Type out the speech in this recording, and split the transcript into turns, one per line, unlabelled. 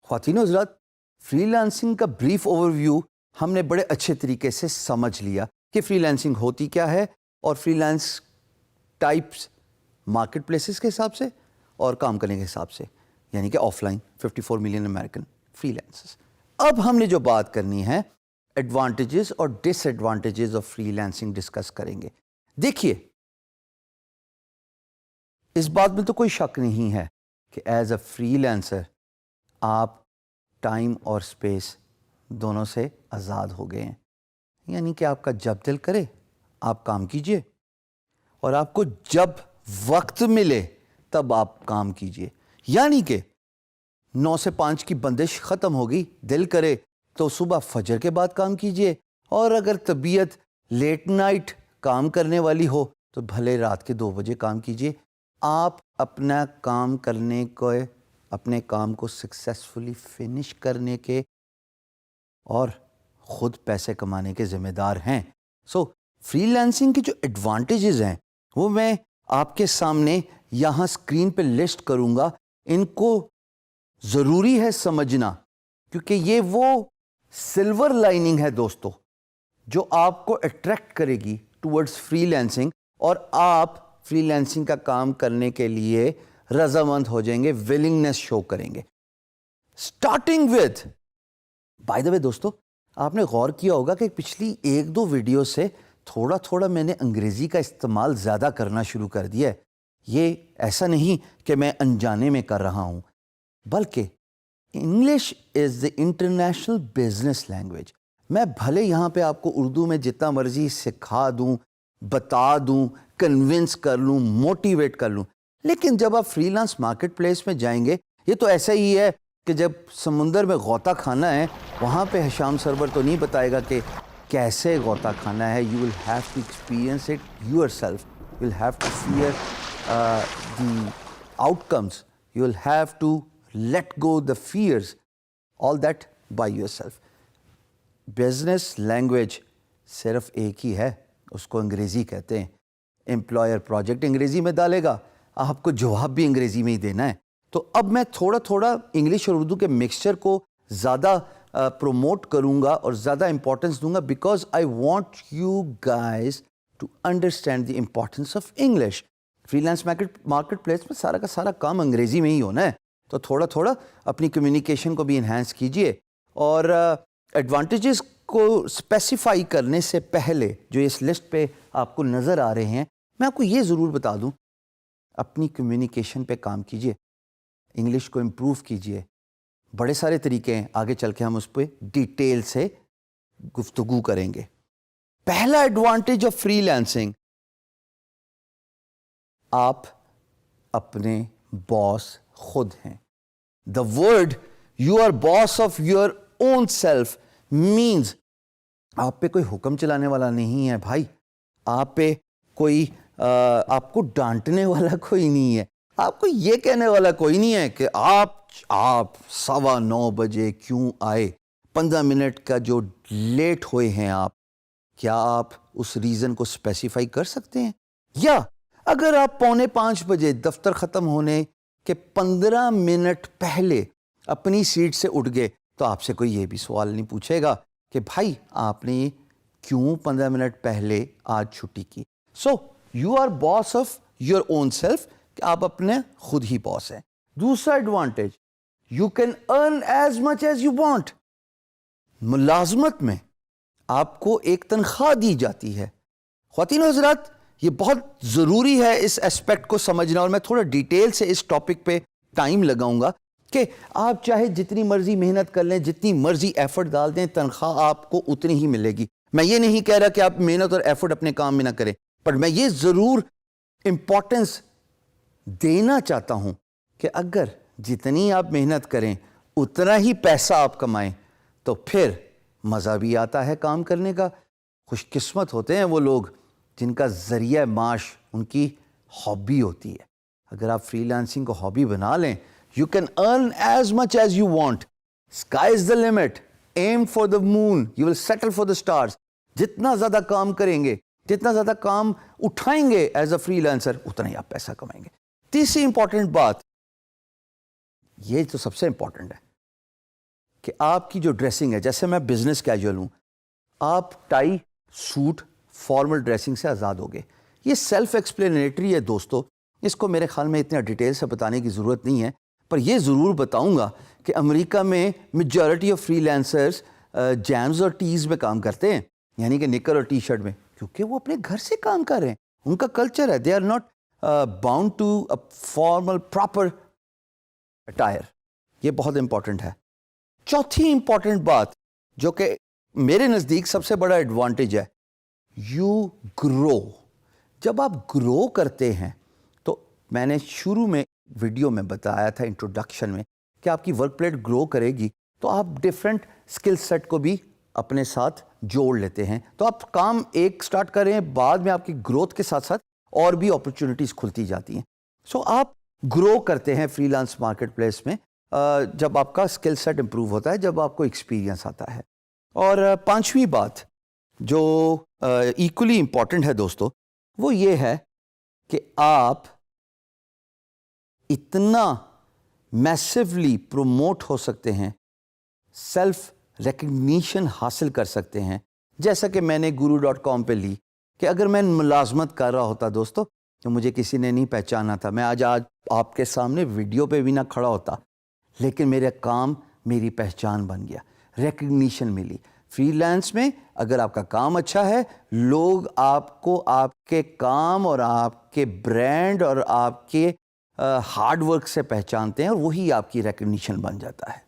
خواتین و حضرات، فری لانسنگ کا بریف اوور ویو ہم نے بڑے اچھے طریقے سے سمجھ لیا کہ فری لانسنگ ہوتی کیا ہے اور free lance types market places کے حساب سے اور کام کرنے کے حساب سے، یعنی کہ offline 54 million American freelancers. اب ہم نے جو بات کرنی ہے ایڈوانٹیجز اور disadvantages of freelancing discuss کریں گے۔ دیکھیے، اس بات میں تو کوئی شک نہیں ہے کہ ایز اے فری لانسر آپ ٹائم اور اسپیس دونوں سے آزاد ہو گئے ہیں، یعنی کہ آپ کا جب دل کرے آپ کام کیجئے اور آپ کو جب وقت ملے تب آپ کام کیجئے، یعنی کہ 9 سے 5 کی بندش ختم ہوگی، دل کرے تو صبح فجر کے بعد کام کیجئے، اور اگر طبیعت لیٹ نائٹ کام کرنے والی ہو تو بھلے رات کے 2 بجے کام کیجئے۔ آپ اپنا کام کرنے کو، اپنے کام کو سکسیسفلی فنش کرنے کے اور خود پیسے کمانے کے ذمہ دار ہیں۔ سو فری لانسنگ کی جو ایڈوانٹیجز ہیں وہ میں آپ کے سامنے یہاں اسکرین پہ لسٹ کروں گا۔ ان کو ضروری ہے سمجھنا، کیونکہ یہ وہ سلور لائننگ ہے دوستو جو آپ کو اٹریکٹ کرے گی ٹورڈز فری لانسنگ، اور آپ فری لانسنگ کا کام کرنے کے لیے رضامند ہو جائیں گے، ولنگنس شو کریں گے۔ اسٹارٹنگ وتھ، بائی دا وے دوستو، آپ نے غور کیا ہوگا کہ پچھلی 1-2 ویڈیو سے تھوڑا تھوڑا میں نے انگریزی کا استعمال زیادہ کرنا شروع کر دیا ہے۔ یہ ایسا نہیں کہ میں انجانے میں کر رہا ہوں، بلکہ English is the international business language. میں بھلے یہاں پہ آپ کو اردو میں جتنا مرضی سکھا دوں، بتا دوں، کنونس کر لوں، موٹیویٹ کر لوں، لیکن جب آپ فری لانس مارکیٹ پلیس میں جائیں گے، یہ تو ایسا ہی ہے کہ جب سمندر میں غوطہ کھانا ہے، وہاں پہ حشام سرور تو نہیں بتائے گا کہ کیسے غوطہ کھانا ہے۔ You will have to experience it yourself, you will have to fear the outcomes, you will have to let go the fears, all that by yourself. Business language صرف ایک ہی ہے، اس کو انگریزی کہتے ہیں۔ Employer project انگریزی میں ڈالے گا، آپ کو جواب بھی انگریزی میں ہی دینا ہے۔ تو اب میں تھوڑا تھوڑا انگلش اور اردو کے مکسچر کو زیادہ پروموٹ کروں گا اور زیادہ امپورٹنس دوں گا، because I want you guys to understand the importance of English. Freelance marketplace میں سارا کا سارا کام انگریزی میں ہی ہونا ہے، تو تھوڑا تھوڑا اپنی کمیونیکیشن کو بھی انہینس کیجئے۔ اور ایڈوانٹیجز کو اسپیسیفائی کرنے سے پہلے جو اس لسٹ پہ آپ کو نظر آ رہے ہیں، میں آپ کو یہ ضرور بتا دوں، اپنی کمیونیکیشن پہ کام کیجئے، انگلش کو امپروو کیجئے۔ بڑے سارے طریقے ہیں، آگے چل کے ہم اس پہ ڈیٹیل سے گفتگو کریں گے۔ پہلا ایڈوانٹیج آف فری لانسنگ، آپ اپنے باس خود ہیں۔ The word you are boss of your own self means آپ پہ کوئی حکم چلانے والا نہیں ہے بھائی، آپ پہ کوئی آپ کو ڈانٹنے والا کوئی نہیں ہے، آپ کو یہ کہنے والا کوئی نہیں ہے کہ آپ 9:15 بجے کیوں آئے، 15 منٹ کا جو لیٹ ہوئے ہیں آپ، کیا آپ اس ریزن کو اسپیسیفائی کر سکتے ہیں؟ یا اگر آپ 4:45 بجے دفتر ختم ہونے کے 15 منٹ پہلے اپنی سیٹ سے اٹھ گئے، تو آپ سے کوئی یہ بھی سوال نہیں پوچھے گا کہ بھائی آپ نے کیوں 15 منٹ پہلے آج چھٹی کی۔ So you are boss of your own self, کہ آپ اپنے خود ہی باس ہیں۔ دوسرا advantage, you can earn as much as you want. ملازمت میں آپ کو ایک تنخواہ دی جاتی ہے۔ خواتین و حضرات، یہ بہت ضروری ہے اس اسپیکٹ کو سمجھنا، اور میں تھوڑا ڈیٹیل سے اس ٹاپک پہ ٹائم لگاؤں گا کہ آپ چاہے جتنی مرضی محنت کر لیں، جتنی مرضی ایفرٹ ڈال دیں، تنخواہ آپ کو اتنی ہی ملے گی۔ میں یہ نہیں کہہ رہا کہ آپ محنت اور ایفرٹ اپنے کام میں نہ کریں، پر میں یہ ضرور امپورٹنس دینا چاہتا ہوں کہ اگر جتنی آپ محنت کریں اتنا ہی پیسہ آپ کمائیں تو پھر مزہ بھی آتا ہے کام کرنے کا۔ خوش قسمت ہوتے ہیں وہ لوگ جن کا ذریعہ معاش ان کی ہابی ہوتی ہے۔ اگر آپ فری لانسنگ کو ہابی بنا لیں، you can earn as much as you want. Sky is the limit. Aim for the moon. You will settle for the stars. جتنا زیادہ کام کریں گے، جتنا زیادہ کام اٹھائیں گے ایز اے فری لانسر، اتنا ہی آپ پیسہ کمائیں گے۔ تیسری امپورٹنٹ بات، یہ تو سب سے امپورٹنٹ ہے، کہ آپ کی جو ڈریسنگ ہے, جیسے میں بزنس کیجول ہوں, آپ ٹائی سوٹ فارمل ڈریسنگ سے آزاد ہو گئے. یہ سیلف ایکسپلینیٹری ہے دوستو, اس کو میرے خیال میں اتنا ڈیٹیل سے بتانے کی ضرورت نہیں ہے, پر یہ ضرور بتاؤں گا کہ امریکہ میں میجورٹی آف فری لینسرز جیمز اور ٹیز میں کام کرتے ہیں, یعنی کہ نکر اور ٹی شرٹ میں, کیونکہ وہ اپنے گھر سے کام کر رہے ہیں, ان کا کلچر ہے. They are not bound to a formal proper attire. یہ بہت امپورٹنٹ ہے. چوتھی امپورٹنٹ بات جو کہ میرے نزدیک سب سے بڑا ایڈوانٹیج ہے, یو گرو. جب آپ گرو کرتے ہیں تو میں نے شروع میں ویڈیو میں بتایا تھا انٹروڈکشن میں کہ آپ کی ورک پلیٹ گرو کرے گی تو آپ ڈفرینٹ اسکل سیٹ کو بھی اپنے ساتھ جوڑ لیتے ہیں. تو آپ کام ایک سٹارٹ کر رہے ہیں, بعد میں آپ کی گروتھ کے ساتھ ساتھ اور بھی اپرچونٹیز کھلتی جاتی ہیں. سو آپ گرو کرتے ہیں فری لانس مارکیٹ پلیس میں جب آپ کا اسکل سیٹ امپروو ہوتا ہے, جب آپ کو ایکسپیرینس آتا ہے. اور پانچویں بات جو ایکولی امپورٹنٹ ہے دوستو, وہ یہ ہے کہ آپ اتنا میسیولی پروموٹ ہو سکتے ہیں, سیلف ریکگنیشن حاصل کر سکتے ہیں. جیسا کہ میں نے guru.com پہ لی کہ اگر میں ملازمت کر رہا ہوتا دوستو تو مجھے کسی نے نہیں پہچانا تھا, میں آج آپ کے سامنے ویڈیو پہ بھی نہ کھڑا ہوتا, لیکن میرا کام میری پہچان بن گیا, ریکگنیشن ملی. فری لانس میں اگر آپ کا کام اچھا ہے, لوگ آپ کو آپ کے کام اور آپ کے برانڈ اور آپ کے ہارڈ ورک سے پہچانتے ہیں, اور وہی آپ کی ریکگنیشن بن جاتا ہے.